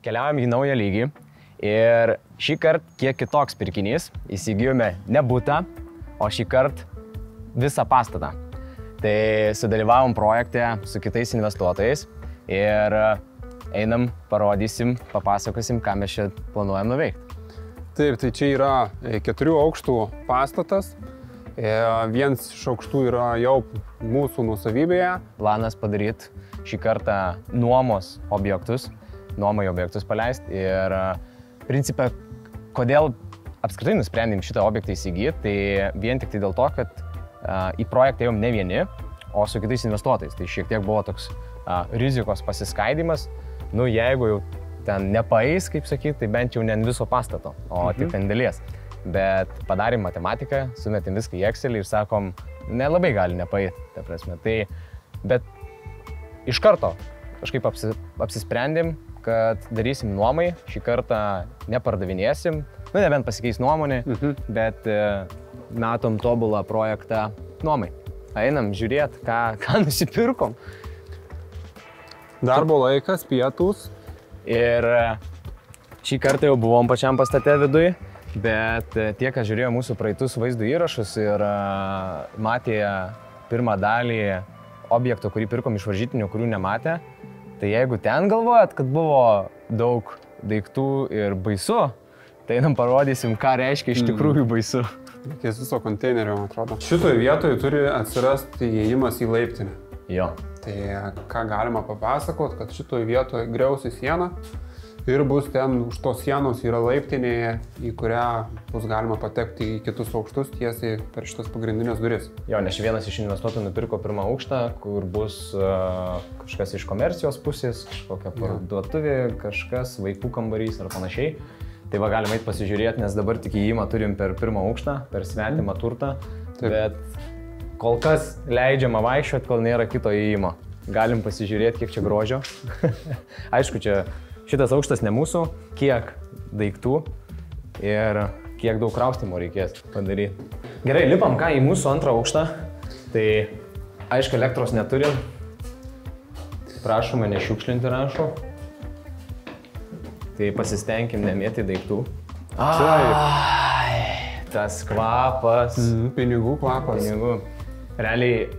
keliaujam į naują lygį ir šį kartą kiek kitoks pirkinys. Įsigijome ne butą, o šį kartą visą pastatą. Tai sudalyvavom projekte su kitais investuotojais ir einam, parodysim, papasakosim, ką mes čia planuojam nuveikti. Taip, tai čia yra 4 aukštų pastatas. Vienas iš aukštų yra jau mūsų nuosavybėje. Planas padaryti šį kartą nuomos objektus paleisti ir principė, kodėl apskritai nusprendėm šitą objektą įsigyti, tai vien tik tai dėl to, kad į projektą ėjom ne vieni, o su kitais investuotojais. Tai šiek tiek buvo toks rizikos pasiskaidimas. Nu, jeigu jau ten nepaeis, kaip sakyti, tai bent jau ne ant viso pastato, o tik ant dalies. Bet padarėm matematiką, sumetėm viską į Excelį ir sakom, nelabai gali nepaeiti, ta prasme. Tai, bet iš karto kažkaip apsisprendėm, kad darysim nuomai, šį kartą nepardavinėsim, nu nebent pasikeis nuomonė, bet matom tobulą projektą nuomai. Einam žiūrėt, ką nusipirkom. Darbo laikas, pietus. Ir šį kartą jau buvom pačiam pastate viduj, bet tie, kas žiūrėjo mūsų praeitus vaizdo įrašus ir matė pirmą dalį objekto, kurį pirkom iš varžytinių, kurių nematė, tai jeigu ten galvojat, kad buvo daug daiktų ir baisu, tai einam parodysim, ką reiškia iš tikrųjų baisu. Reikės viso konteinerio, man atrodo. Šitoje vietoje turi atsirasti įėjimas į laiptinę. Jo. Tai ką galima papasakot, kad šitoje vietoje griausi sieną ir bus ten už tos sienos yra laiptinė, į kurią bus galima patekti į kitus aukštus tiesiai per šitas pagrindinės duris. Jo, nes vienas iš investuotojų nupirko pirmą aukštą, kur bus kažkas iš komercijos pusės, kažkokia parduotuvė, kažkas vaikų kambarys ar panašiai. Tai va galima eiti pasižiūrėti, nes dabar tik įėjimą turim per pirmą aukštą, per svetimą turtą, bet kol kas leidžiama vaikščioti, kol nėra kito įėjimo. Galim pasižiūrėti, kiek čia grožio. Aišku, šitas aukštas ne mūsų, kiek daiktų ir kiek daug kraustimo reikės padaryti. Gerai, lipam į mūsų antrą aukštą. Tai aišku, elektros neturim. Prašome nešiukšlinti rašo. Tai pasistengim nemėti daiktų. Tas kvapas. Pinigų kvapas. Pinigų. Realiai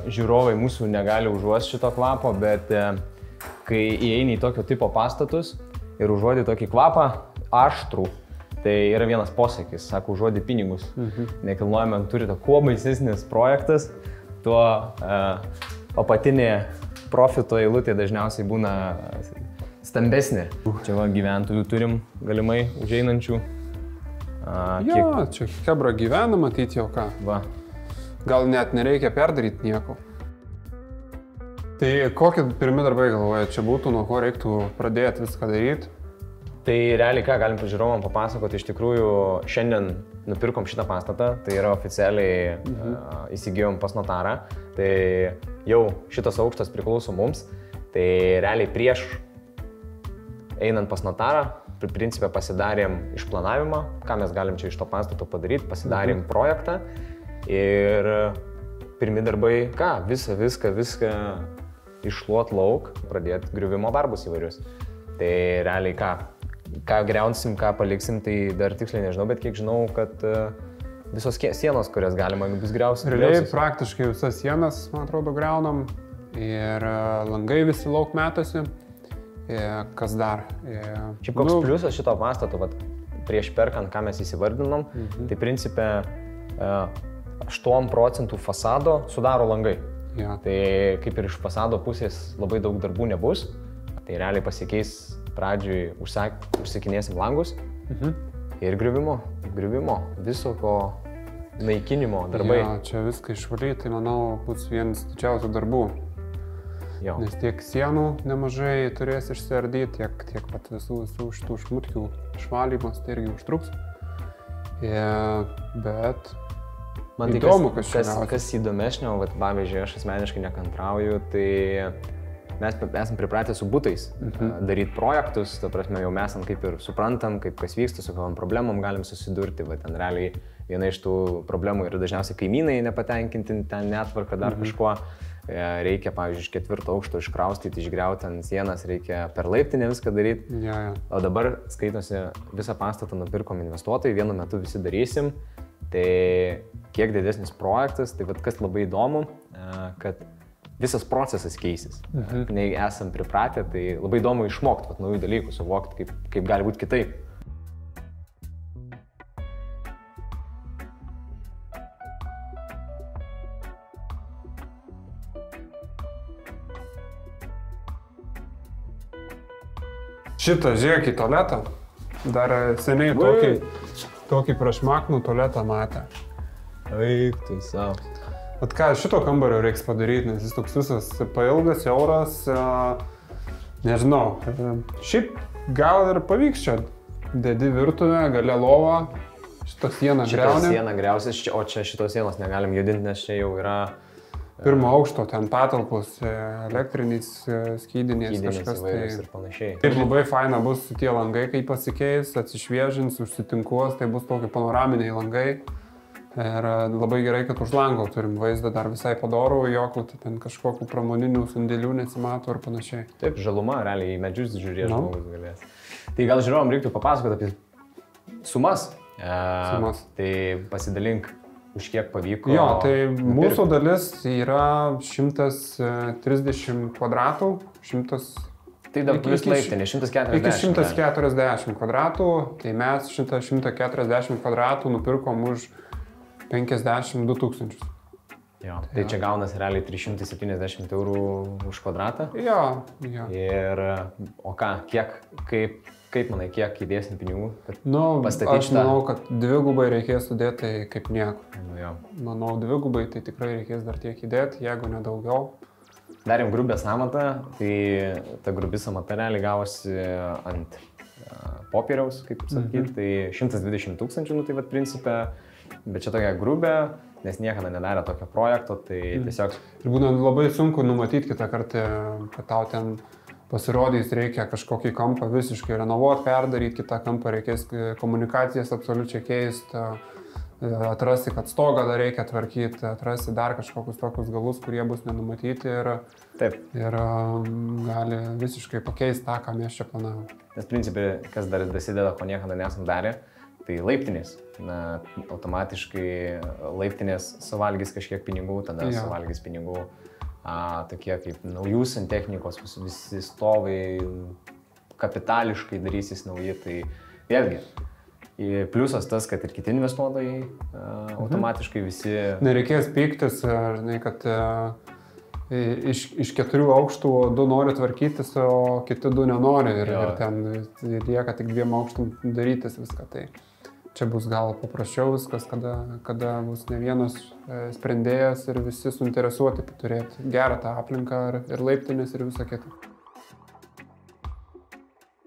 žiūrovai mūsų negali užuosti šito kvapo, bet kai įeini į tokio tipo pastatus ir užuodi tokį kvapą, aštrų, tai yra vienas posakis, sako, užuodi pinigus. Nekilnojamam turite kuo baisesnis projektas, tuo apatinė profito eilutė dažniausiai būna stambesnė. Čia va gyventojų turim galimai užeinančių. Jo, čia hebra gyvena, matyti jau ką. Va. Gal net nereikia perdaryti nieko. Tai kokie pirmi darbai galvoja, čia būtų, nuo ko reiktų pradėti viską daryti? Tai realiai ką galim žiūrovam papasakoti, iš tikrųjų šiandien nupirkom šitą pastatą, tai yra oficialiai įsigijom pas notarą, tai jau šitas aukštas priklauso mums, tai realiai prieš einant pas notarą, principę pasidarėm išplanavimą, ką mes galim čia iš to pastato padaryti, pasidarėm projektą ir pirmi darbai, viską iššluot lauk, pradėti griuvimo darbus įvairius. Tai realiai ką griaunsim, ką paliksim, tai dar tiksliai nežinau, bet kiek žinau, kad visos sienos, kurias galima bus griausim. Realiai praktiškai visas sienas, man atrodo, griaunam ir langai visi lauk metasi. Kas dar? Šiaip koks pliusas šito pastato, prieš perkant, ką mes įsivardinom, tai principė 8% fasado sudaro langai. Ja. Tai kaip ir iš fasado pusės labai daug darbų nebus, tai realiai pasikeis pradžiui užsakinėsim langus ir griuvimo, viso ko naikinimo darbai. Ja, čia viską išvalyti, tai manau bus vienas didžiausių darbų. Jo. Nes tiek sienų nemažai turės išsiardyti, tiek pat visų šitų šmutkių išvalymas, tai irgi užtruks. Bet man tai įdomu, kas įdomesnio, pavyzdžiui, aš asmeniškai nekantrauju, tai mes esam pripratę su butais daryti projektus, ta prasme jau mes kaip ir suprantam, kaip kas vyksta, su kokiom problemom galim susidurti, bet ten realiai viena iš tų problemų yra dažniausiai kaimynai nepatenkinti, ten netvarka dar kažkuo. Reikia, pavyzdžiui, iš 4 aukšto iškraustyti, išgriauti ant sienas, reikia per laiptinę viską daryti. O dabar skaitosi visą pastatą nupirkom investuotojai, vienu metu visi darysim. Tai kiek didesnis projektas, tai kas labai įdomu, kad visas procesas keisis. Nei esam pripratę, tai labai įdomu išmokti naujų dalykų, suvokti, kaip gali būti kitaip. Šitą, žiūrėk į tualetą. Dar seniai tokį prašmaknų tualetą matė. Eik tu savo. Bet ką, šito kambario reiks padaryti, nes jis toks visas pailgas, siauras, nežinau. Šiaip gal ir pavyks čia. Dedi virtuvę, gale lovą, šitą sieną griauni. Šitą sieną griausis, o čia šitos sienos negalim judinti, nes čia jau yra... Pirmo aukšto, ten patalpos, elektriniais skydiniais kažkas. Ir panašiai. Ir labai faina bus tie langai, kai pasikeis, atsišviežins, užsitinkuos, tai bus tokie panoraminiai langai. Ir labai gerai, kad už lango turim vaizdą dar visai padorų, jokių ten kažkokių pramoninių sandėlių nesimato ir panašiai. Taip, žaluma, realiai į medžius žiūrės žmogus galės. Tai gal žiūrovom reiktų papasakoti apie sumas. Tai pasidalink. Už kiek pavyko? Jo, tai mūsų dalis yra 130 kvadratų, 100... Tai dar plus laiptinė, 140. Iki 140 kvadratų, tai mes 140 kvadratų nupirkom už 52 000. Jo, tai čia gaunas realiai 370 eurų už kvadratą? Jo. Ir, o ką, kaip manai, kiek įdėsim pinigų? Aš manau, kad dvigubai reikės sudėti, tai kaip nieko. Jo. Manau, dvigubai tai tikrai reikės dar tiek įdėti, jeigu nedaugiau. Darėm grubę samatą, tai ta grubi samata realiai gavosi ant popieriaus, kaip sakyti, tai 120 000, tai principė, bet čia tokia grubė, nes niekada nedarė tokio projekto, tai tiesiog... Ir būna labai sunku numatyti kitą kartą, kad tau ten pasirodys, reikia kažkokį kampą visiškai renovuoti, perdaryti, kitą kampą reikės komunikacijas absoliučiai keisti, atrasti, kad stogą dar reikia tvarkyti, atrasti dar kažkokius tokius galus, kurie bus nenumatyti ir gali visiškai pakeisti tą, ką mes čia planavom. Nes principai, kas dar dasideda, ko niekada nesam darę, tai laiptinės. Automatiškai laiptinės suvalgys kažkiek pinigų, tada suvalgys pinigų. Tokie kaip naujų santechnikos, visi stovai kapitališkai darysis nauji, tai vėlgi pliusas tas, kad ir kiti investuotojai automatiškai visi... Nereikės pyktis, žinai, kad iš 4 aukštų 2 nori tvarkytis, o kiti 2 nenori ir ten lieka tik 2 aukštų darytis viską. Tai čia bus gal paprasčiau viskas, kada bus ne vienas sprendėjas ir visi suinteresuoti turėti gerą tą aplinką ir laiptinės ir visą kitą.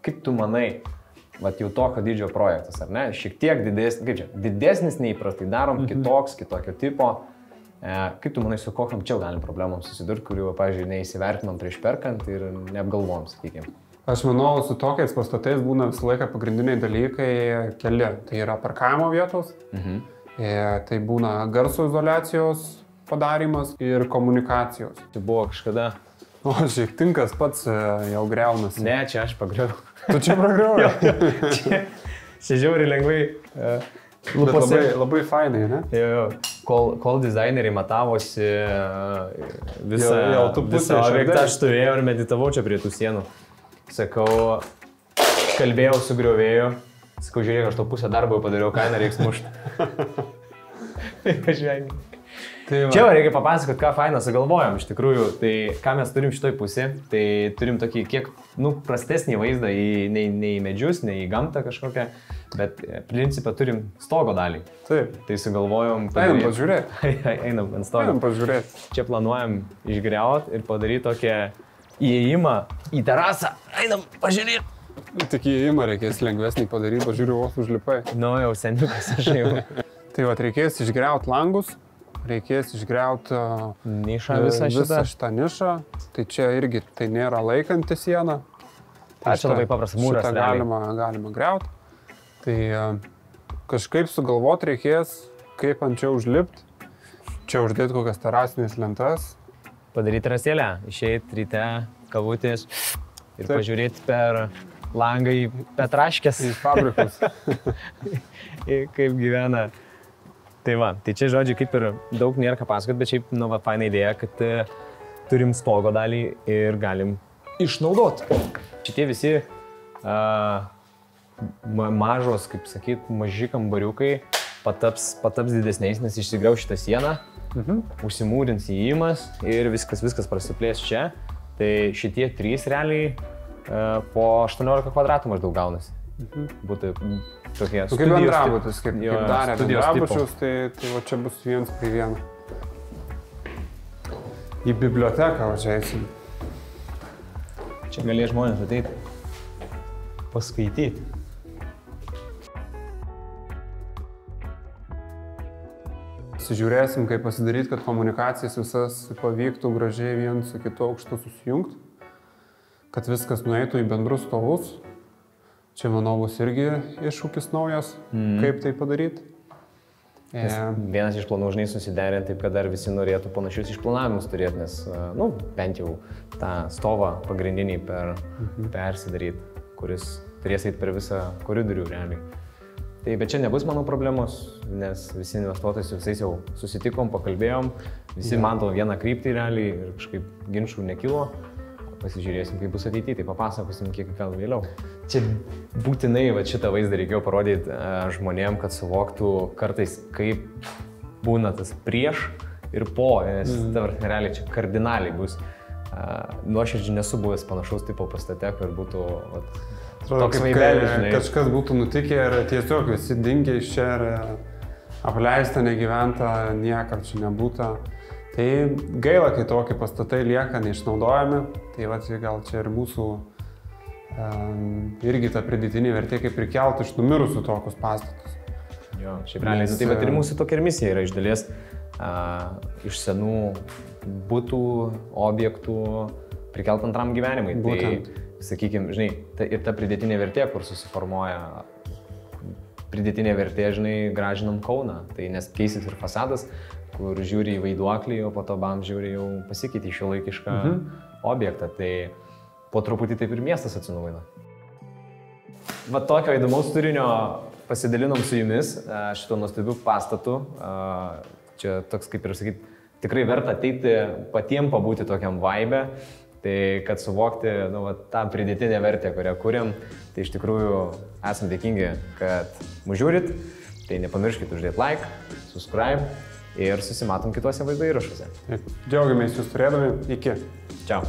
Kaip tu manai, jau tokio dydžio projektas, ar ne? Šiek tiek didesnis neįprastai darom, kitokio tipo. Kaip tu manai, su kokiam čia galim problemom susidurti, kurių, pavyzdžiui, neįsivertinom prieš perkant ir neapgalvom, sakykime? Aš manau, su tokiais pastatais būna visą laiką pagrindiniai dalykai keli. Tai yra parkavimo vietos, tai būna garso izoliacijos padarimas ir komunikacijos. Tai buvo kažkada... O, šiek tinkas pats jau greunasi. Ne, čia aš pagriau. Tu čia pagriau? Čia žiauriai lengvai... Labai fainai, ne? Jo. Kol dizaineriai matavosi visą objektą, aš stovėjau ir meditavau čia prie tų sienų. Sakau, kalbėjau su griovėju, sakau, žiūrėk, aš to pusę darbo padariau, kainą reiks mušti. Čia reikia papasakoti, ką fainą sugalvojom iš tikrųjų. Tai ką mes turim šitoj pusė, tai turim tokį kiek prastesnį vaizdą nei į medžius, nei į gamtą kažkokią, bet principą turim stogo dalį. Taip. Tai sugalvojom... Einam pažiūrėti. Einam ant stogo. Einam pažiūrėti. Čia planuojam išgriauti ir padaryti tokią įėjimą į terasą. Einam pažiūrėti. Tik įėjimą reikės lengvesnį padaryti, pažiūrėjau, vos užlipai. Nu, jau seniukas aš jau. Tai reikės išgriauti langus. reikės išgriauti Nišą visą šitą nišą. Tai čia irgi tai nėra laikanti siena. Tai čia labai paprastas mūras. Šitą galima griauti. Tai kažkaip sugalvoti reikės, kaip ant čia užlipti. Čia uždėti kokias terasinės lentas. Padaryti rasėlę, išeiti ryte, kavutės ir pažiūrėti per langą į Petraškės. Į fabrikus. Kaip gyvena. Tai va, tai čia žodžiu kaip ir daug nėra ką pasakoti, bet šiaip, nu va, faina idėja, kad turim stogo dalį ir galim išnaudoti. Šitie visi mažos, kaip sakyt, maži kambariukai pataps didesniais, nes išsigriau šitą sieną, užsimūrins įėjimas ir viskas prasiplės čia. Tai šitie 3 realiai po 18 kvadratų maždaug gaunasi. Būtų tokie studijos. Kaip bendrabutis, kaip darė bendrabučius, tai va čia bus 1:1. Į biblioteką važiuosim. Čia galės žmonės ateiti, paskaityti. Pasižiūrėsim, kaip pasidaryti, kad komunikacijas visas pavyktų gražiai vienas su kitu aukštu susijungti, kad viskas nueitų į bendrus stovus. Čia, manau, bus irgi iššūkis naujas, kaip tai padaryti. Vienas iš planų, žinai, susiderinti, taip, kad dar visi norėtų panašius išplanavimus turėti, nes, nu, bent jau tą stovą pagrindinį persidaryti, kuris turės eiti per visą koridorių realiai. Tai, bet čia nebus mano problemos, nes visi investuotojai su visais jau susitikom, pakalbėjom, visi mato vieną kryptį realiai ir kažkaip ginčų nekilo. Pasižiūrėsim, kaip bus ateityje, tai papasakosim kiek vėliau. Čia būtinai šitą vaizdą reikėjo parodyti žmonėm, kad suvoktų kartais, kaip būna tas prieš ir po, nes realiai čia kardinaliai bus. Nuoširdžiai nesu buvęs panašaus tipo pastate, kur būtų toks vaibelis, žinai. Kažkas būtų nutikę ir tiesiog visi dingė iš čia ir apleista, negyventa, niekam čia nebūta. Tai gaila, kai tokie pastatai lieka neišnaudojami, tai va, gal čia ir mūsų irgi ta pridėtinė vertė, kaip prikelt iš numirusių tokius pastatus. Jo, šiaip realiai, tai bet ir mūsų tokia ir misija yra iš dalies iš senų butų, objektų prikelt antram gyvenimui. Būtent. Tai, sakykime, žinai, ir ta pridėtinė vertė, kur susiformuoja pridėtinė vertė, žinai, gražinam Kauną, tai nes keisis ir fasadas, kur žiūri į vaiduoklį, o po to bam žiūri jau pasikeitė į šiuolaikišką objektą, tai po truputį taip ir miestas atsinaujina. Va tokio įdomaus turinio pasidalinom su jumis šito nuostabiu pastatu. Čia toks, kaip ir sakyt, tikrai verta ateiti patiem pabūti tokiam vibe, tai kad suvokti tą pridėtinę vertę, kurią kuriam, tai iš tikrųjų esam dėkingi, kad mus žiūrit, tai nepamirškit uždėti like, subscribe. Ir susimatom kitose vaizdo įrašuose. Džiaugiamės jūs turėdami. Iki. Čiau.